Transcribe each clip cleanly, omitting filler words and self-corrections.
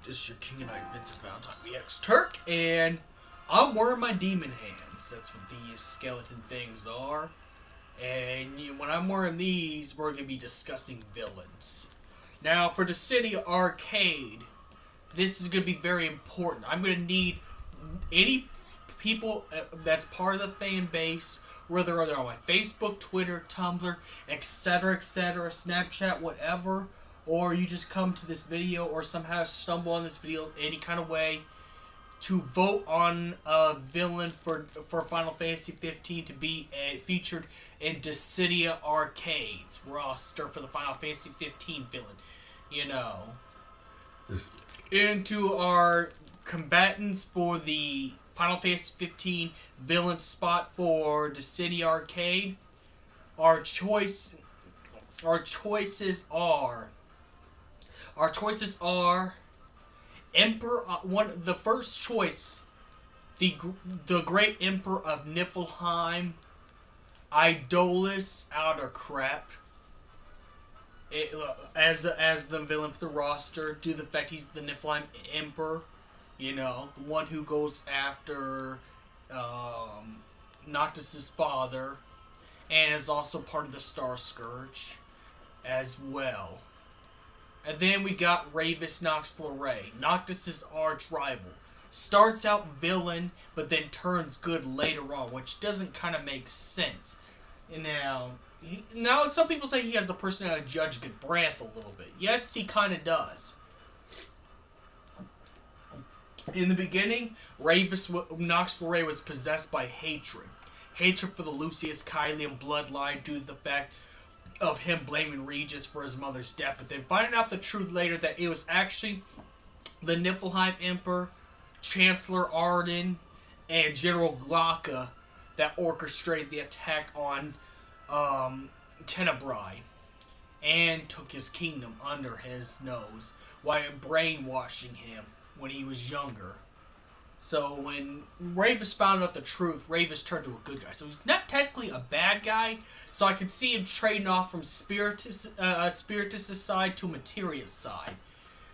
This is your King and Knight Vincent Valentine VX Turk, and I'm wearing my demon hands. That's what these skeleton things are. And when I'm wearing these, we're going to be discussing villains. Now, for Dissidia Arcade, this is going to be very important. I'm going to need any people that's part of the fan base, whether they're on my Facebook, Twitter, Tumblr, etc., Snapchat, whatever, or you just come to this video or somehow stumble on this video any kind of way, to vote on a villain for Final Fantasy 15 to be featured in Dissidia Arcade's roster for the Final Fantasy 15 villain. You know. Into our combatants for the Final Fantasy 15 villain spot for Dissidia Arcade. Our choices are Emperor. The first choice, the Great Emperor of Niflheim, Idolus Outercrap, as the villain for the roster, due to the fact he's the Niflheim Emperor. You know, the one who goes after Noctis' father, and is also part of the Star Scourge as well. And then we got Ravus Nox Fleuret, Noctis' arch rival. Starts out villain, but then turns good later on, which doesn't kind of make sense. And now some people say he has the personality of Judge Goodbranth a little bit. Yes, he kind of does. In the beginning, Ravus Nox Fleuret was possessed by hatred. Hatred for the Lucius Caelian bloodline due to the fact of him blaming Regis for his mother's death, but then finding out the truth later that it was actually the Niflheim Emperor, Chancellor Arden, and General Glocka that orchestrated the attack on Tenebrae and took his kingdom under his nose while brainwashing him when he was younger. So when Ravus found out the truth, Ravus turned to a good guy. So he's not technically a bad guy. So I could see him trading off from Spiratis' side to Materia's side,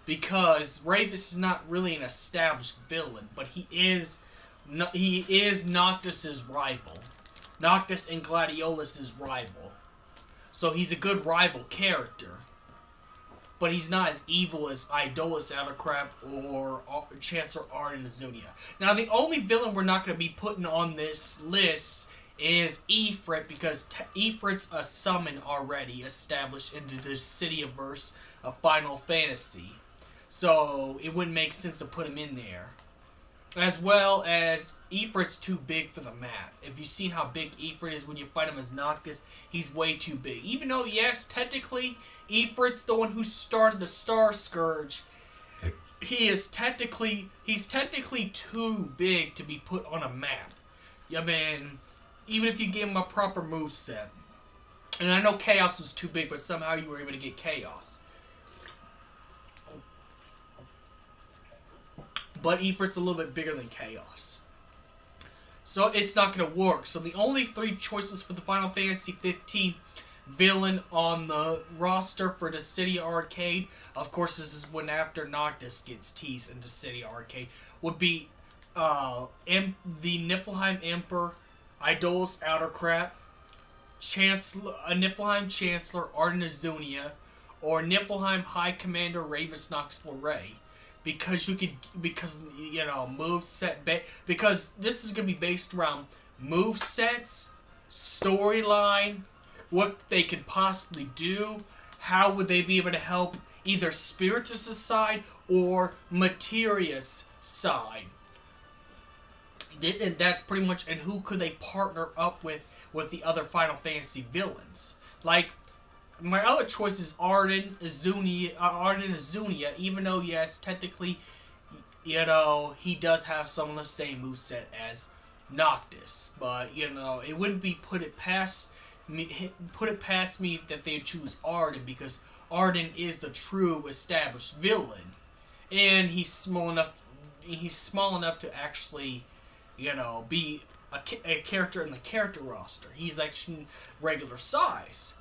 because Ravus is not really an established villain, but he is Noctis' rival, Noctis and Gladiolus' rival. So he's a good rival character. But he's not as evil as Idolus Outercrap or Chancellor Arden Azunia. Now, the only villain we're not going to be putting on this list is Ifrit, because Ifrit's a summon already established into the Dissidia-verse of Final Fantasy. So, it wouldn't make sense to put him in there. As well as, Ifrit's too big for the map. If you've seen how big Ifrit is when you fight him as Noctis, he's way too big. Even though, yes, technically, Ifrit's the one who started the Star Scourge, he's technically too big to be put on a map. I mean, even if you gave him a proper moveset. And I know Chaos was too big, but somehow you were able to get Chaos. But Ifrit's a little bit bigger than Chaos. So it's not going to work. So the only three choices for the Final Fantasy 15 villain on the roster for Dissidia Arcade, of course this is when after Noctis gets teased in Dissidia Arcade, would be the Niflheim Emperor, Idolus Outercrap, Niflheim Chancellor Arden Azunia, or Niflheim High Commander Ravus Nox Fleuret. Because moveset, because this is going to be based around movesets, storyline, what they could possibly do, how would they be able to help either Spiratis' side or Materia's side. And that's pretty much, and who could they partner up with the other Final Fantasy villains. Like, my other choice is Arden Azunia, even though, yes, technically, he does have some of the same moveset as Noctis. But, it wouldn't be put it past me that they choose Arden, because Arden is the true established villain. And he's small enough to actually, be a character in the character roster. He's actually regular size.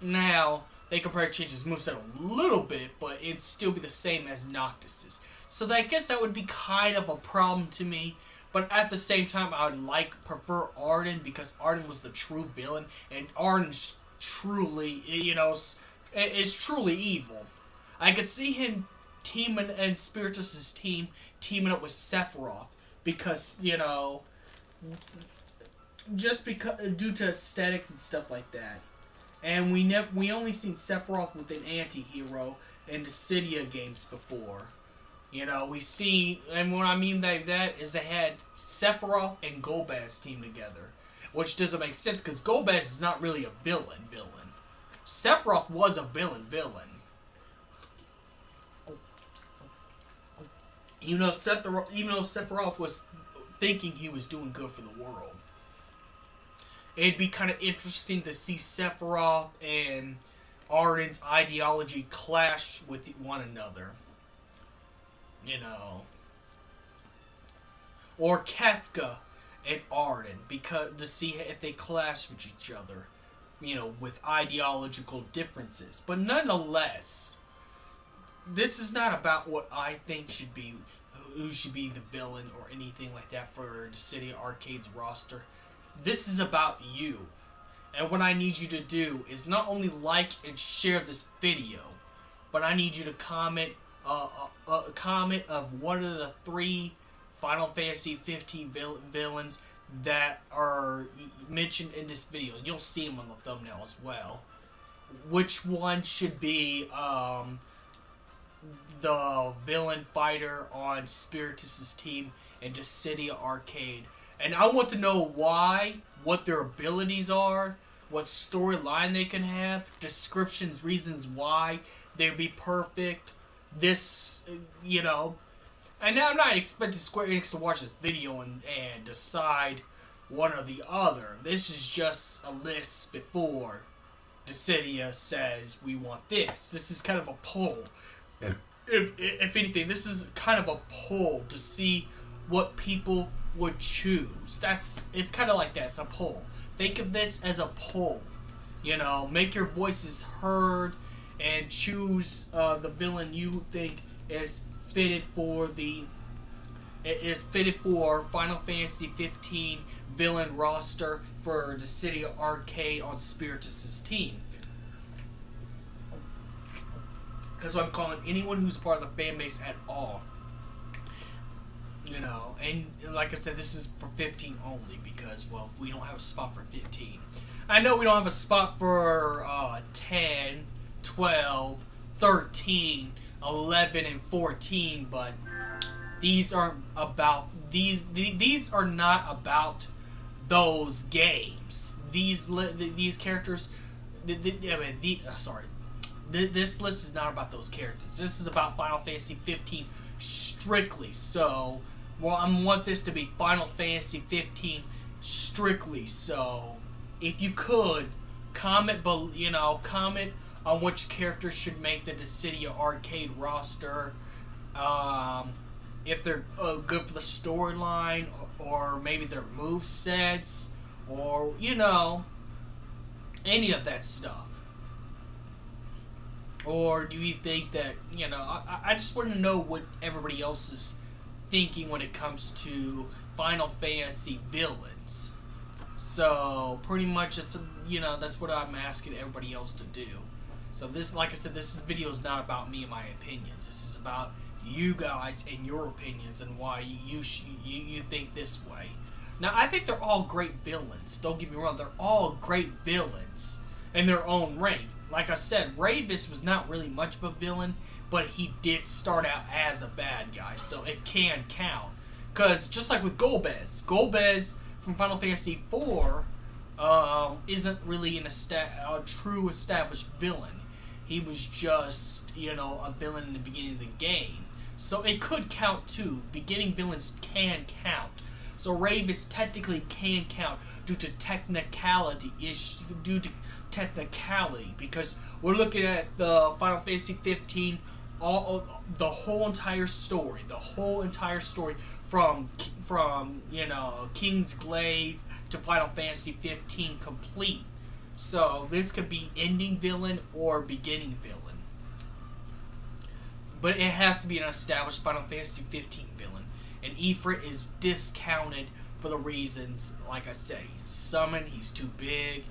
Now, They could probably change his moveset a little bit, but it'd still be the same as Noctis's. So I guess that would be kind of a problem to me. But at the same time, I would prefer Arden, because Arden was the true villain, and Arden's truly, is truly evil. I could see him and Spiratis' team teaming up with Sephiroth, because, just because due to aesthetics and stuff like that. And we only seen Sephiroth with an anti-hero in Dissidia games before. We see, and what I mean by that is they had Sephiroth and Golbez team together, which doesn't make sense because Golbez is not really a villain. Sephiroth was a villain. Even though Sephiroth was thinking he was doing good for the world. It'd be kind of interesting to see Sephiroth and Arden's ideology clash with one another. Or Kefka and Arden, because to see if they clash with each other, with ideological differences. But nonetheless, this is not about what I think who should be the villain or anything like that for Dissidia Arcade's roster. This is about you. And what I need you to do is not only like and share this video, but I need you to comment a comment of one of the 3 Final Fantasy 15 villains that are mentioned in this video. And you'll see them on the thumbnail as well. Which one should be the villain fighter on Spiratis' team in Dissidia Arcade. And I want to know why, what their abilities are, what storyline they can have, descriptions, reasons why they'd be perfect. This, And now I'm not expecting Square Enix to watch this video and decide one or the other. This is just a list before Dissidia says we want this. This is kind of a poll. If anything, this is kind of a poll to see what people would choose. It's kind of like that. It's a poll. Think of this as a poll. Make your voices heard and choose the villain you think is fitted for Final Fantasy 15 villain roster for Dissidia Arcade on Spiratis' team. That's what I'm calling anyone who's part of the fan base at all. And like I said, this is for 15 only because, well, we don't have a spot for 15. I know we don't have a spot for 10, 12, 13, 11, and 14, but these aren't about these are not about those games. These characters. This list is not about those characters. This is about Final Fantasy 15 strictly. So, well, I want this to be Final Fantasy 15 strictly. So, if you could comment, comment on which characters should make the Dissidia Arcade roster. If they're good for the storyline, or maybe their movesets, or any of that stuff. Or do you think that, I just want to know what everybody else is thinking when it comes to Final Fantasy villains. So, pretty much, that's what I'm asking everybody else to do. So this, like I said, this video is not about me and my opinions. This is about you guys and your opinions and why you think this way. Now, I think they're all great villains. Don't get me wrong, they're all great villains in their own right. Like I said, Ravis was not really much of a villain, but he did start out as a bad guy, so it can count. Because just like with Golbez from Final Fantasy IV isn't really a true established villain. He was just, a villain in the beginning of the game. So it could count too. Beginning villains can count. So Ravis technically can count due to technicality, because we're looking at the Final Fantasy 15, the whole entire story from King's Glaive to Final Fantasy 15 complete. So this could be ending villain or beginning villain. But it has to be an established Final Fantasy 15 villain. And Ifrit is discounted for the reasons, like I said, he's a summon, he's too big.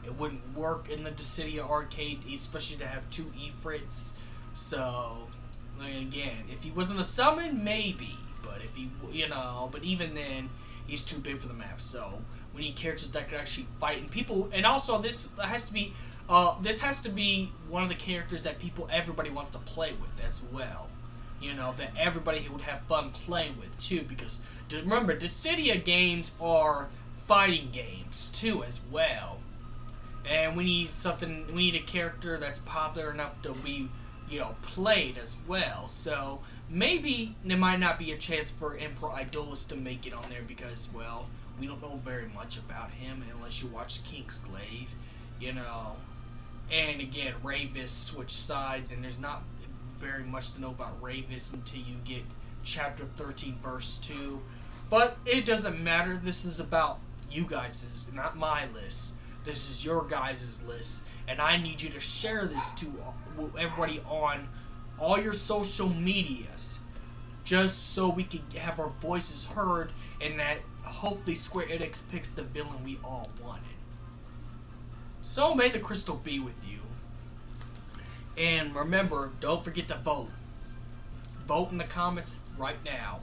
It wouldn't work in the Dissidia arcade, especially to have two Ifrits. So, again, if he wasn't a summon, maybe. But if he, but even then, he's too big for the map. So, we need characters that can actually fight. And people, and also this has to be one of the characters that everybody wants to play with as well. That everybody would have fun playing with too, because remember, Dissidia games are fighting games too as well. And we need a character that's popular enough to be, played as well. So maybe there might not be a chance for Emperor Idolus to make it on there because, well, we don't know very much about him unless you watch Kingsglaive, And again, Ravis switched sides, and there's not very much to know about Ravis until you get chapter 13, verse 2. But it doesn't matter. This is about you guys', not my list. This is your guys' list. And I need you to share this to everybody on all your social medias, just so we can have our voices heard, and that hopefully Square Enix picks the villain we all wanted. So may the crystal be with you. And remember, don't forget to vote. Vote in the comments right now.